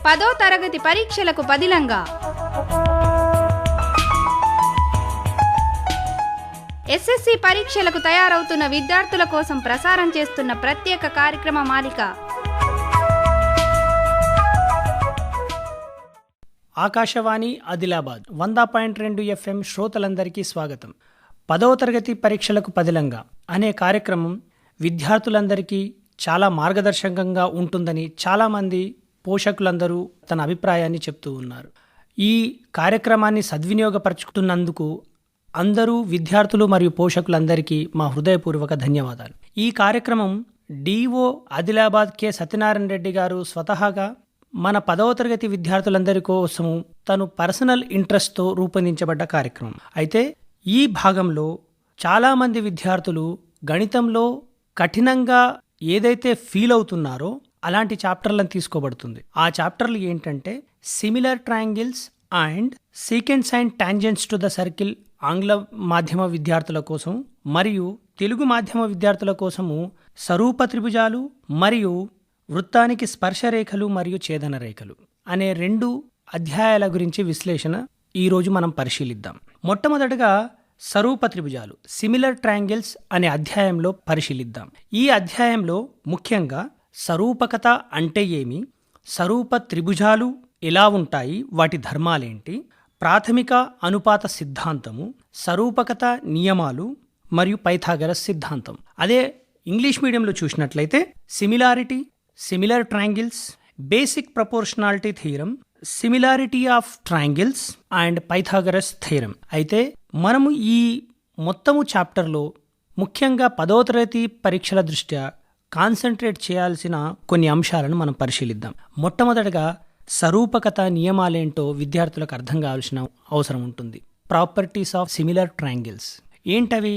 10వ తరగతి పరీక్షలకు పదిలంగా ఎస్ఎస్సి పరీక్షలకు తయారవుతున్న విద్యార్థుల కోసం ప్రసారం చేస్తున్న ప్రత్యేక కార్యక్రమ మాలిక ఆకాశవాణి ఆదిలాబాద్ 100.2 FM శ్రోతలందరికీ స్వాగతం. 10వ తరగతి పరీక్షలకు పదిలంగా అనే కార్యక్రమం విద్యార్థులందరికీ చాలా మార్గదర్శకంగా ఉంటుందని చాలామంది పోషకులందరూ తన అభిప్రాయాన్ని చెప్తూ ఉన్నారు. ఈ కార్యక్రమాన్ని సద్వినియోగపరుచుకున్నందుకు అందరూ విద్యార్థులు మరియు పోషకులందరికీ మా హృదయపూర్వక ధన్యవాదాలు. ఈ కార్యక్రమం డిఓ ఆదిలాబాద్ కె సత్యనారాయణ రెడ్డి గారు స్వతహాగా మన 10వ తరగతి విద్యార్థులందరి కోసము తను పర్సనల్ ఇంట్రెస్ట్తో రూపొందించబడ్డ కార్యక్రమం. అయితే ఈ భాగంలో చాలామంది విద్యార్థులు గణితంలో కఠినంగా ఏదైతే ఫీల్ అవుతున్నారో అలాంటి చాప్టర్లను తీసుకోబడుతుంది. ఆ చాప్టర్లు ఏంటంటే similar triangles and secants and tangents to the circle ఆంగ్ల మాధ్యమ విద్యార్థుల కోసం మరియు తెలుగు మాధ్యమ విద్యార్థుల కోసము సరూప త్రిభుజాలు మరియు వృత్తానికి స్పర్శరేఖలు మరియు ఛేదన రేఖలు అనే 2 అధ్యాయాల గురించి విశ్లేషణ ఈరోజు మనం పరిశీలిద్దాం. మొట్టమొదటగా సరూప త్రిభుజాలు సిమిలర్ ట్రయాంగిల్స్ అనే అధ్యాయంలో పరిశీలిద్దాం. ఈ అధ్యాయంలో ముఖ్యంగా సరూపకత అంటే ఏమి, సరూప త్రిభుజాలు ఎలా ఉంటాయి, వాటి ధర్మాలేంటి, ప్రాథమిక అనుపాత సిద్ధాంతము, సరూపకత నియమాలు మరియు పైథాగరస్ సిద్ధాంతం. అదే ఇంగ్లీష్ మీడియంలో చూసినట్లయితే similarity, similar triangles, basic proportionality theorem, similarity of triangles and Pythagoras theorem. అయితే మనము ఈ మొత్తము చాప్టర్లో ముఖ్యంగా 10వ తరగతి పరీక్షల దృష్ట్యా కాన్సన్ట్రేట్ చేయాల్సిన కొన్ని అంశాలను మనం పరిశీలిద్దాం. మొట్టమొదటగా సరూపకత నియమాలేంటో విద్యార్థులకు అర్థం కావాల్సిన అవసరం ఉంటుంది. ప్రాపర్టీస్ ఆఫ్ సిమిలర్ ట్రయాంగిల్స్ ఏంటవి?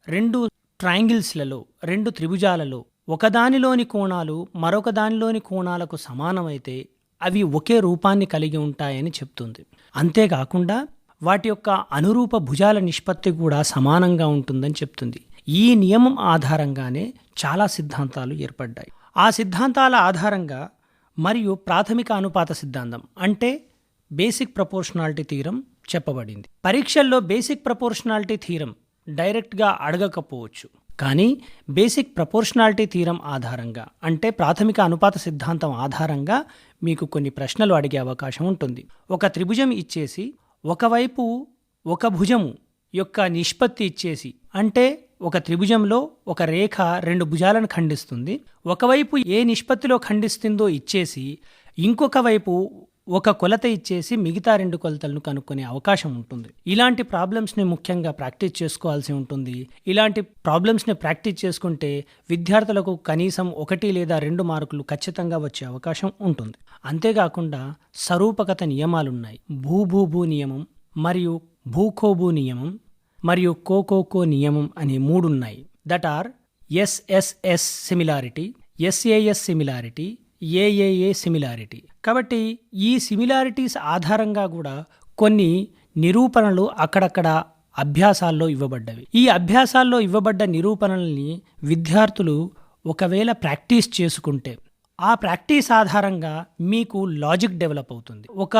2 ట్రయాంగిల్స్లలో 2 త్రిభుజాలలో ఒకదానిలోని కోణాలు మరొక దానిలోని కోణాలకు సమానమైతే అవి ఒకే రూపాన్ని కలిగి ఉంటాయని చెప్తుంది. అంతేకాకుండా వాటి యొక్క అనురూప భుజాల నిష్పత్తి కూడా సమానంగా ఉంటుందని చెప్తుంది. ఈ నియమం ఆధారంగానే చాలా సిద్ధాంతాలు ఏర్పడ్డాయి. ఆ సిద్ధాంతాల ఆధారంగా మరియు ప్రాథమిక అనుపాత సిద్ధాంతం అంటే బేసిక్ ప్రపోర్షనాలిటీ థీరం చెప్పబడింది. పరీక్షల్లో బేసిక్ ప్రపోర్షనాలిటీ థీరం డైరెక్ట్గా అడగకపోవచ్చు, కానీ బేసిక్ ప్రపోర్షనాలిటీ థీరం ఆధారంగా అంటే ప్రాథమిక అనుపాత సిద్ధాంతం ఆధారంగా మీకు కొన్ని ప్రశ్నలు అడిగే అవకాశం ఉంటుంది. ఒక త్రిభుజం ఇచ్చేసి ఒకవైపు ఒక భుజము యొక్క నిష్పత్తి ఇచ్చేసి, అంటే ఒక త్రిభుజంలో ఒక రేఖ 2 భుజాలను ఖండిస్తుంది, ఒకవైపు ఏ నిష్పత్తిలో ఖండిస్తుందో ఇచ్చేసి ఇంకొక వైపు ఒక కొలత ఇచ్చేసి మిగతా 2 కొలతలను కనుక్కునే అవకాశం ఉంటుంది. ఇలాంటి ప్రాబ్లమ్స్ని ముఖ్యంగా ప్రాక్టీస్ చేసుకోవాల్సి ఉంటుంది. ఇలాంటి ప్రాబ్లమ్స్ని ప్రాక్టీస్ చేసుకుంటే విద్యార్థులకు కనీసం 1 లేదా 2 మార్కులు ఖచ్చితంగా వచ్చే అవకాశం ఉంటుంది. అంతేకాకుండా సరూపకత నియమాలున్నాయి. భూ నియమం మరియు భూకోభూ నియమం మరియు కోకోకో నియమం అనే 3 ఉన్నాయి. That are SSS similarity, SAS similarity, AAA similarity. కాబట్టి ఈ సిమిలారిటీస్ ఆధారంగా కూడా కొన్ని నిరూపణలు అక్కడక్కడ అభ్యాసాల్లో ఇవ్వబడ్డవి. ఈ అభ్యాసాల్లో ఇవ్వబడ్డ నిరూపణల్ని విద్యార్థులు ఒకవేళ ప్రాక్టీస్ చేసుకుంటే ఆ ప్రాక్టీస్ ఆధారంగా మీకు లాజిక్ డెవలప్ అవుతుంది. ఒక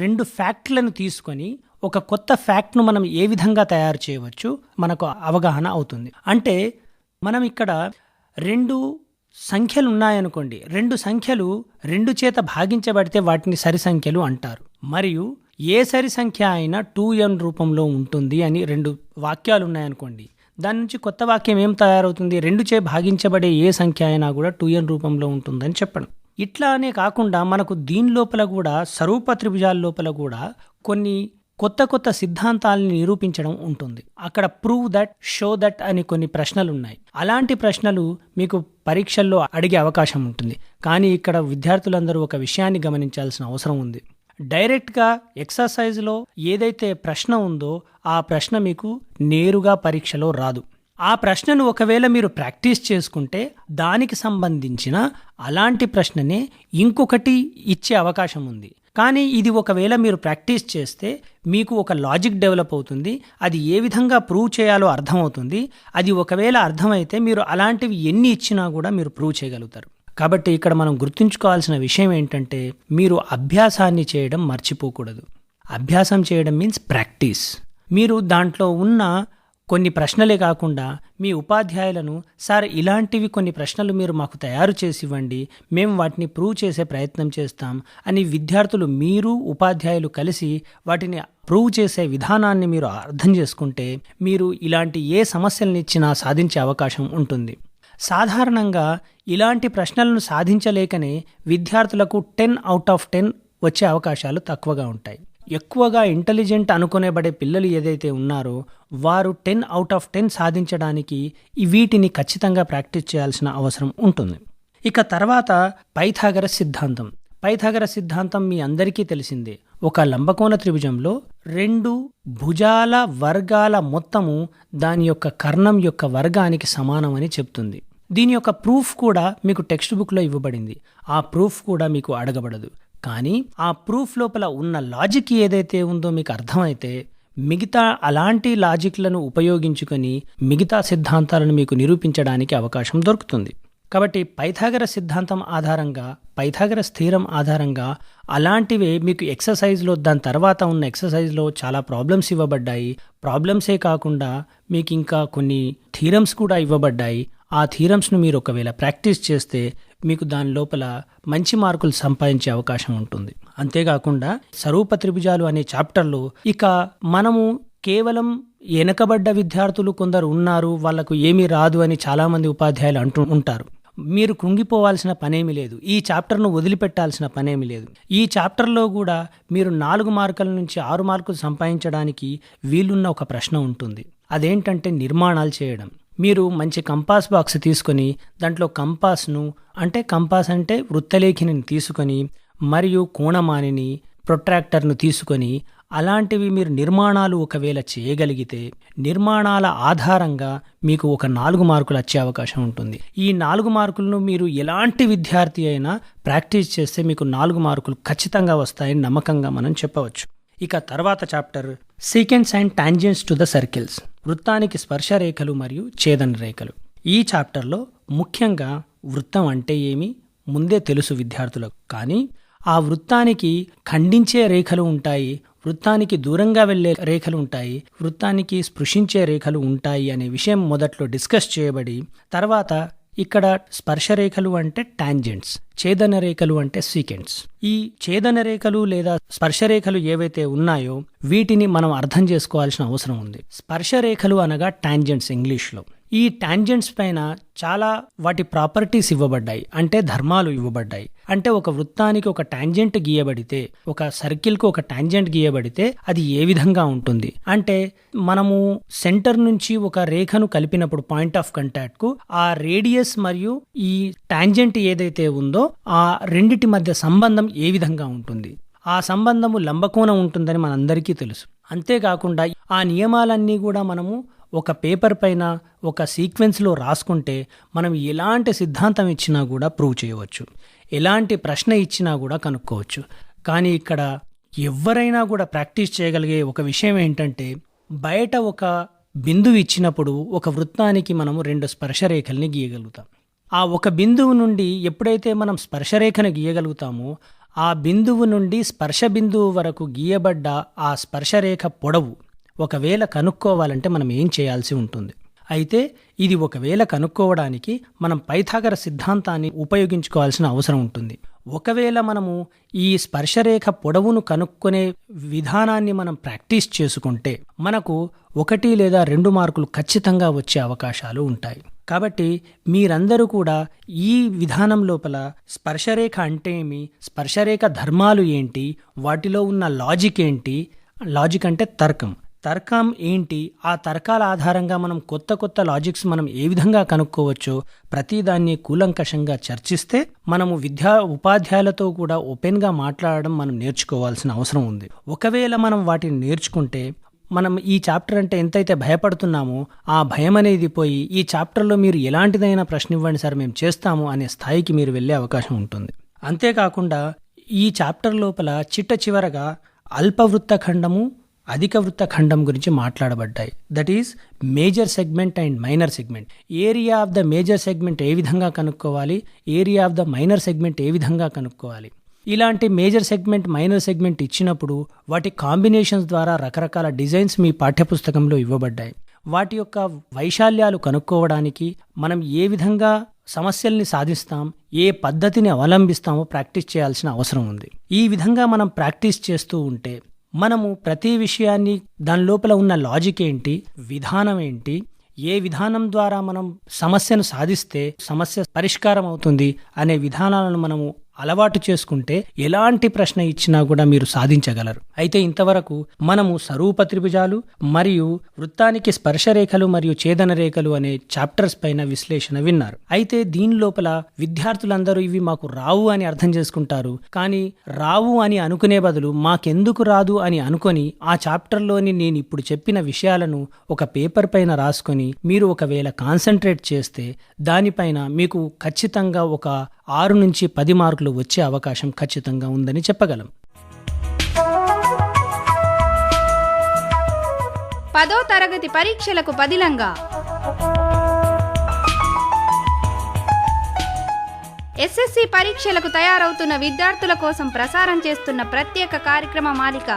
2 ఫ్యాక్ట్లను తీసుకొని ఒక కొత్త ఫ్యాక్ట్ను మనం ఏ విధంగా తయారు చేయవచ్చు మనకు అవగాహన అవుతుంది. అంటే మనం ఇక్కడ 2 సంఖ్యలు ఉన్నాయనుకోండి, 2 సంఖ్యలు 2 చేత భాగించబడితే వాటిని సరి సంఖ్యలు అంటారు. మరియు ఏ సరి సంఖ్య అయినా 2n రూపంలో ఉంటుంది అని 2 వాక్యాలు ఉన్నాయనుకోండి, దాని నుంచి కొత్త వాక్యం ఏం తయారవుతుంది? 2 చే భాగించబడే ఏ సంఖ్య అయినా కూడా 2n రూపంలో ఉంటుందని చెప్పడం. ఇట్లానే కాకుండా మనకు దీని లోపల కూడా సరూప త్రిభుజాల లోపల కూడా కొన్ని కొత్త సిద్ధాంతాలను నిరూపించడం ఉంటుంది. అక్కడ ప్రూవ్ దట్, షో దట్ అని కొన్ని ప్రశ్నలు ఉన్నాయి. అలాంటి ప్రశ్నలు మీకు పరీక్షల్లో అడిగే అవకాశం ఉంటుంది. కానీ ఇక్కడ విద్యార్థులందరూ ఒక విషయాన్ని గమనించాల్సిన అవసరం ఉంది. డైరెక్ట్గా ఎక్సర్సైజ్లో ఏదైతే ప్రశ్న ఉందో ఆ ప్రశ్న మీకు నేరుగా పరీక్షలో రాదు. ఆ ప్రశ్నను ఒకవేళ మీరు ప్రాక్టీస్ చేసుకుంటే దానికి సంబంధించిన అలాంటి ప్రశ్ననే ఇంకొకటి ఇచ్చే అవకాశం ఉంది. కానీ ఇది ఒకవేళ మీరు ప్రాక్టీస్ చేస్తే మీకు ఒక లాజిక్ డెవలప్ అవుతుంది. అది ఏ విధంగా ప్రూవ్ చేయాలో అర్థమవుతుంది. అది ఒకవేళ అర్థమైతే మీరు అలాంటివి ఎన్ని ఇచ్చినా కూడా మీరు ప్రూవ్ చేయగలుగుతారు. కాబట్టి ఇక్కడ మనం గుర్తుంచుకోవాల్సిన విషయం ఏంటంటే మీరు అభ్యాసాన్ని చేయడం మర్చిపోకూడదు. అభ్యాసం చేయడం మీన్స్ ప్రాక్టీస్. మీరు దాంట్లో ఉన్న కొన్ని ప్రశ్నలే కాకుండా మీ ఉపాధ్యాయులను, సార్ ఇలాంటివి కొన్ని ప్రశ్నలు మీరు మాకు తయారు చేసి ఇవ్వండి, మేము వాటిని ప్రూవ్ చేసే ప్రయత్నం చేస్తాం అని విద్యార్థులు, మీరు ఉపాధ్యాయులు కలిసి వాటిని ప్రూవ్ చేసే విధానాన్ని మీరు అర్థం చేసుకుంటే మీరు ఇలాంటి ఏ సమస్యలనిచ్చినా సాధించే అవకాశం ఉంటుంది. సాధారణంగా ఇలాంటి ప్రశ్నలను సాధించలేకనే విద్యార్థులకు 10/10 వచ్చే అవకాశాలు తక్కువగా ఉంటాయి. ఎక్కువగా ఇంటెలిజెంట్ అనుకునేబడే పిల్లలు ఏదైతే ఉన్నారో వారు 10/10 సాధించడానికి వీటిని ఖచ్చితంగా ప్రాక్టీస్ చేయాల్సిన అవసరం ఉంటుంది. ఇక తర్వాత పైథాగరస్ సిద్ధాంతం. పైథాగరస్ సిద్ధాంతం మీ అందరికీ తెలిసిందే. ఒక లంబకోణ త్రిభుజంలో 2 భుజాల వర్గాల మొత్తము దాని యొక్క కర్ణం యొక్క వర్గానికి సమానమని చెప్తుంది. దీని యొక్క ప్రూఫ్ కూడా మీకు టెక్స్ట్ బుక్లో ఇవ్వబడింది. ఆ ప్రూఫ్ కూడా మీకు అడగబడదు. కానీ ఆ ప్రూఫ్ లోపల ఉన్న లాజిక్ ఏదైతే ఉందో మీకు అర్థమైతే మిగతా అలాంటి లాజిక్లను ఉపయోగించుకొని మిగతా సిద్ధాంతాలను మీకు నిరూపించడానికి అవకాశం దొరుకుతుంది. కాబట్టి పైథాగరస్ సిద్ధాంతం ఆధారంగా, పైథాగరస్ థీరం ఆధారంగా అలాంటివే మీకు ఎక్సర్సైజ్లో, దాని తర్వాత ఉన్న ఎక్సర్సైజ్లో చాలా ప్రాబ్లమ్స్ ఇవ్వబడ్డాయి. ప్రాబ్లమ్సే కాకుండా మీకు ఇంకా కొన్ని థీరమ్స్ కూడా ఇవ్వబడ్డాయి. ఆ థీరమ్స్ను మీరు ఒకవేళ ప్రాక్టీస్ చేస్తే మీకు దాని లోపల మంచి మార్కులు సంపాదించే అవకాశం ఉంటుంది. అంతేకాకుండా స్వరూప త్రిభుజాలు అనే చాప్టర్లో ఇక మనము కేవలం వెనకబడ్డ విద్యార్థులు కొందరు ఉన్నారు, వాళ్లకు ఏమీ రాదు అని చాలామంది ఉపాధ్యాయులు అంటూ ఉంటారు. మీరు కృంగిపోవాల్సిన పనేమి లేదు. ఈ చాప్టర్ను వదిలిపెట్టాల్సిన పనేమి లేదు. ఈ చాప్టర్లో కూడా మీరు 4 మార్కుల నుంచి 6 మార్కులు సంపాదించడానికి వీలున్న ఒక ప్రశ్న ఉంటుంది. అదేంటంటే నిర్మాణాలు చేయడం. మీరు మంచి కంపాస్ బాక్స్ తీసుకొని దాంట్లో కంపాస్ అంటే వృత్తలేఖిని తీసుకొని మరియు కోణమానిని, ప్రొట్రాక్టర్ను తీసుకొని అలాంటివి మీరు నిర్మాణాలు ఒకవేళ చేయగలిగితే నిర్మాణాల ఆధారంగా మీకు ఒక 4 మార్కులు వచ్చే అవకాశం ఉంటుంది. ఈ 4 మార్కులను మీరు ఎలాంటి విద్యార్థి అయినా ప్రాక్టీస్ చేస్తే మీకు 4 మార్కులు ఖచ్చితంగా వస్తాయని నమ్మకంగా మనం చెప్పవచ్చు. ఇక తర్వాత chapter secants and tangents to the circles. వృత్తానికి స్పర్శ రేఖలు మరియు ఛేదన రేఖలు. ఈ చాప్టర్లో ముఖ్యంగా వృత్తం అంటే ఏమి ముందే తెలుసు విద్యార్థులకు, కానీ ఆ వృత్తానికి ఖండించే రేఖలు ఉంటాయి, వృత్తానికి దూరంగా వెళ్లే రేఖలు ఉంటాయి, వృత్తానికి స్పృశించే రేఖలు ఉంటాయి అనే విషయం మొదట్లో డిస్కస్ చేయబడి, తర్వాత ఇక్కడ స్పర్శ రేఖలు అంటే టాంజెంట్స్, ఛేదన రేఖలు అంటే సీకెంట్స్. ఈ ఛేదన రేఖలు లేదా స్పర్శ రేఖలు ఏవైతే ఉన్నాయో వీటిని మనం అర్థం చేసుకోవాల్సిన అవసరం ఉంది. స్పర్శ రేఖలు అనగా టాంజెంట్స్ ఇంగ్లీష్లో. ఈ టాంజెంట్స్ పైన చాలా వాటి ప్రాపర్టీస్ ఇవ్వబడ్డాయి, అంటే ధర్మాలు ఇవ్వబడ్డాయి. అంటే ఒక వృత్తానికి ఒక టాంజెంట్ గీయబడితే, ఒక సర్కిల్కు ఒక టాంజెంట్ గీయబడితే అది ఏ విధంగా ఉంటుంది అంటే, మనము సెంటర్ నుంచి ఒక రేఖను కలిపినప్పుడు పాయింట్ ఆఫ్ కాంటాక్ట్ కు ఆ రేడియస్ మరియు ఈ టాంజెంట్ ఏదైతే ఉందో ఆ రెండిటి మధ్య సంబంధం ఏ విధంగా ఉంటుంది. ఆ సంబంధము లంబకోణం ఉంటుందని మనందరికీ తెలుసు. అంతేకాకుండా ఆ నియమాలన్నీ కూడా మనము ఒక పేపర్ పైన ఒక సీక్వెన్స్లో రాసుకుంటే మనం ఎలాంటి సిద్ధాంతం ఇచ్చినా కూడా ప్రూవ్ చేయవచ్చు, ఎలాంటి ప్రశ్న ఇచ్చినా కూడా కనుక్కోవచ్చు. కానీ ఇక్కడ ఎవరైనా కూడా ప్రాక్టీస్ చేయగలిగే ఒక విషయం ఏంటంటే, బయట ఒక బిందువు ఇచ్చినప్పుడు ఒక వృత్తానికి మనము 2 స్పర్శరేఖల్ని గీయగలుగుతాం. ఆ ఒక బిందువు నుండి ఎప్పుడైతే మనం స్పర్శరేఖను గీయగలుగుతామో ఆ బిందువు నుండి స్పర్శ బిందువు వరకు గీయబడ్డ ఆ స్పర్శరేఖ పొడవు ఒకవేళ కనుక్కోవాలంటే మనం ఏం చేయాల్సి ఉంటుంది. అయితే ఇది ఒకవేళ కనుక్కోవడానికి మనం పైథాగరస్ సిద్ధాంతాన్ని ఉపయోగించుకోవాల్సిన అవసరం ఉంటుంది. ఒకవేళ మనము ఈ స్పర్శరేఖ పొడవును కనుక్కునే విధానాన్ని మనం ప్రాక్టీస్ చేసుకుంటే మనకు 1 లేదా 2 మార్కులు ఖచ్చితంగా వచ్చే అవకాశాలు ఉంటాయి. కాబట్టి మీరందరూ కూడా ఈ విధానం లోపల స్పర్శరేఖ అంటే ఏమి, స్పర్శరేఖ ధర్మాలు ఏంటి, వాటిలో ఉన్న లాజిక్ ఏంటి, లాజిక్ అంటే తర్కం ఏంటి, ఆ తర్కాల ఆధారంగా మనం కొత్త లాజిక్స్ మనం ఏ విధంగా కనుక్కోవచ్చో ప్రతిదాన్ని కూలంకషంగా చర్చిస్తే మనము ఉపాధ్యాయులతో కూడా ఓపెన్గా మాట్లాడడం మనం నేర్చుకోవాల్సిన అవసరం ఉంది. ఒకవేళ మనం వాటిని నేర్చుకుంటే మనం ఈ చాప్టర్ అంటే ఎంతైతే భయపడుతున్నామో ఆ భయం అనేది పోయి ఈ చాప్టర్లో మీరు ఎలాంటిదైనా ప్రశ్న ఇవ్వండి సార్ మేము చేస్తాము అనే స్థాయికి మీరు వెళ్ళే అవకాశం ఉంటుంది. అంతేకాకుండా ఈ చాప్టర్ లోపల చిట్ట చివరగా అల్పవృత్తఖండము అధిక వృత్త ఖండం గురించి మాట్లాడబడ్డాయి. That is major segment and minor segment. Area of the major segment ఏ విధంగా కనుక్కోవాలి, area of the minor segment ఏ విధంగా కనుక్కోవాలి. ఇలాంటి మేజర్ సెగ్మెంట్, మైనర్ సెగ్మెంట్ ఇచ్చినప్పుడు వాటి కాంబినేషన్స్ ద్వారా రకరకాల డిజైన్స్ మీ పాఠ్యపుస్తకంలో ఇవ్వబడ్డాయి. వాటి యొక్క వైశాల్యాలు కనుక్కోవడానికి మనం ఏ విధంగా సమస్యల్ని సాధిస్తాం, ఏ పద్ధతిని అవలంబిస్తామో ప్రాక్టీస్ చేయాల్సిన అవసరం ఉంది. ఈ విధంగా మనం ప్రాక్టీస్ చేస్తూ ఉంటే మనము ప్రతి విషయాన్ని, దాని లోపల ఉన్న లాజిక్ ఏంటి, విధానం ఏంటి, ఏ విధానం ద్వారా మనం సమస్యను సాధిస్తే సమస్య పరిష్కారం అవుతుంది అనే విధానాలను మనము అలవాటు చేసుకుంటే ఎలాంటి ప్రశ్న ఇచ్చినా కూడా మీరు సాధించగలరు. అయితే ఇంతవరకు మనము సరూప త్రిభుజాలు మరియు వృత్తానికి స్పర్శరేఖలు మరియు ఛేదన రేఖలు అనే చాప్టర్స్ పైన విశ్లేషణ విన్నారు. అయితే దీని లోపల విద్యార్థులందరూ ఇవి మాకు రావు అని అర్థం చేసుకుంటారు. కానీ రావు అని అనుకునే బదులు మాకెందుకు రాదు అని అనుకొని ఆ చాప్టర్లోని నేను ఇప్పుడు చెప్పిన విషయాలను ఒక పేపర్ పైన రాసుకొని మీరు ఒకవేళ కాన్సన్ట్రేట్ చేస్తే దానిపైన మీకు ఖచ్చితంగా ఒక 6 నుంచి 10 మార్కులు వచ్చే అవకాశం ఖచ్చితంగా ఉందని చెప్పగలం. 10వ తరగతి పరీక్షలకు పదిలంగా ఎస్ఎస్సి పరీక్షలకు తయారవుతున్న విద్యార్థుల కోసం ప్రసారం చేస్తున్న ప్రత్యేక కార్యక్రమ మాలిక